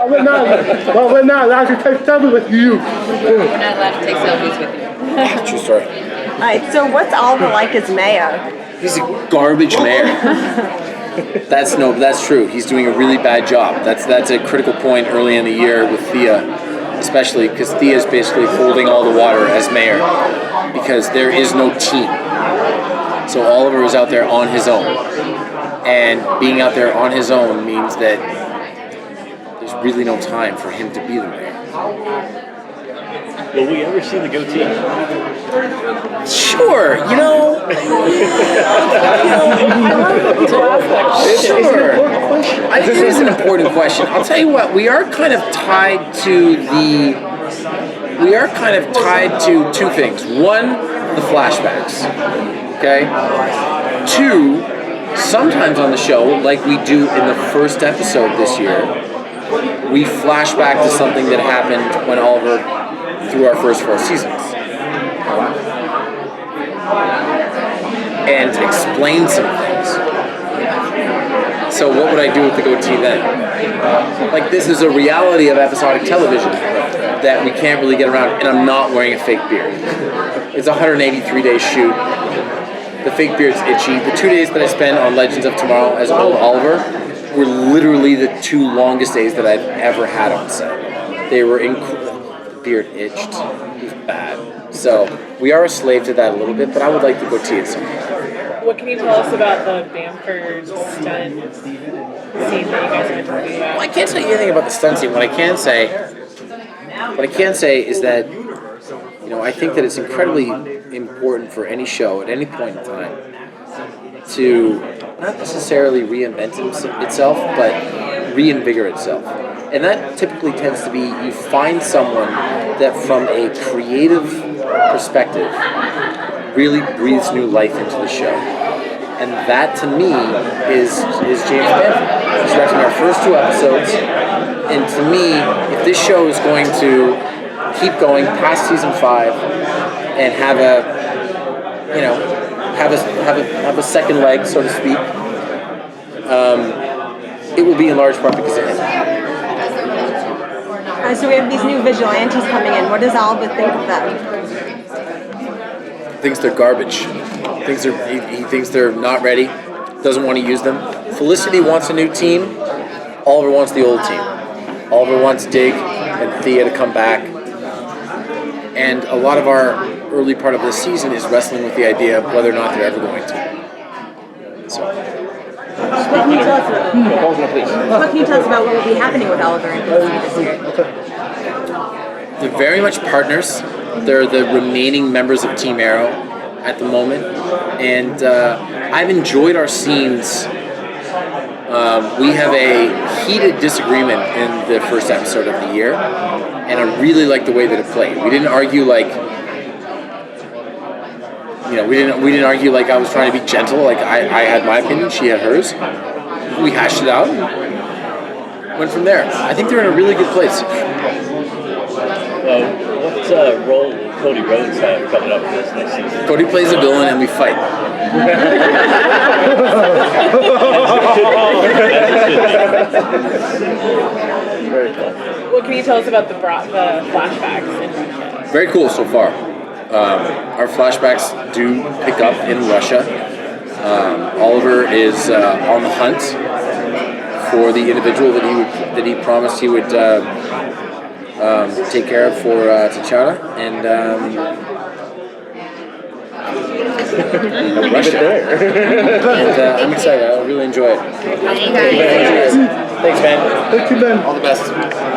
We're not allowed to take selfies with you. We're not allowed to take selfies with you. True story. All right, so what's Oliver like as mayor? He's a garbage mayor. That's true. He's doing a really bad job. That's a critical point early in the year with Thea, especially because Thea is basically holding all the water as mayor because there is no team. So Oliver is out there on his own, and being out there on his own means that there's really no time for him to be the mayor. Will we ever see the goatee? Sure, Sure. It is an important question. I'll tell you what, we are kind of tied to two things. One, the flashbacks. Okay? Two, sometimes on the show, like we do in the first episode this year, we flash back to something that happened when Oliver, through our first 4 seasons. And explain some things. So what would I do with the goatee then? Like, this is a reality of episodic television that we can't really get around, and I'm not wearing a fake beard. It's a 183-day shoot. The fake beard's itchy. The 2 days that I spent on Legends of Tomorrow as old Oliver were literally the 2 longest days that I've ever had on set. They were the beard itched. It was bad. So we are a slave to that a little bit, but I would like the goatee at some point. What can you tell us about the Bamford stunt scene that you guys went to do? Well, I can't tell you anything about the stunt scene. What I can say is that, I think that it's incredibly important for any show at any point in time to not necessarily reinvent itself, but reinvigorate itself. And that typically tends to be you find someone that from a creative perspective really breathes new life into the show. And that to me is James Bamford. He's directing our first 2 episodes. And to me, if this show is going to keep going past season 5 and have a second leg, so to speak, it will be in large part because of him. So we have these new vigilantes coming in. What does Oliver think of them? Thinks they're garbage. He thinks they're not ready. Doesn't want to use them. Felicity wants a new team. Oliver wants the old team. Oliver wants Dig and Thea to come back. And a lot of our early part of this season is wrestling with the idea of whether or not they're ever going to. So. What can you tell us about what will be happening with Oliver and Felicity this year? They're very much partners. They're the remaining members of Team Arrow at the moment. And I've enjoyed our scenes. We have a heated disagreement in the first episode of the year. And I really like the way that it played. We didn't argue like, we didn't argue like I was trying to be gentle. Like I had my opinion, she had hers. We hashed it out and went from there. I think they're in a really good place. What role will Cody Rhodes have coming up in this next season? Cody plays a villain and we fight. Very cool. What can you tell us about the flashbacks in Russia? Very cool so far. Our flashbacks do pick up in Russia. Oliver is on the hunt for the individual that he promised he would take care of for Tatiana, and Russia. And I'm excited. I really enjoy it. Thank you guys. Thanks, man. Thank you, Ben. All the best.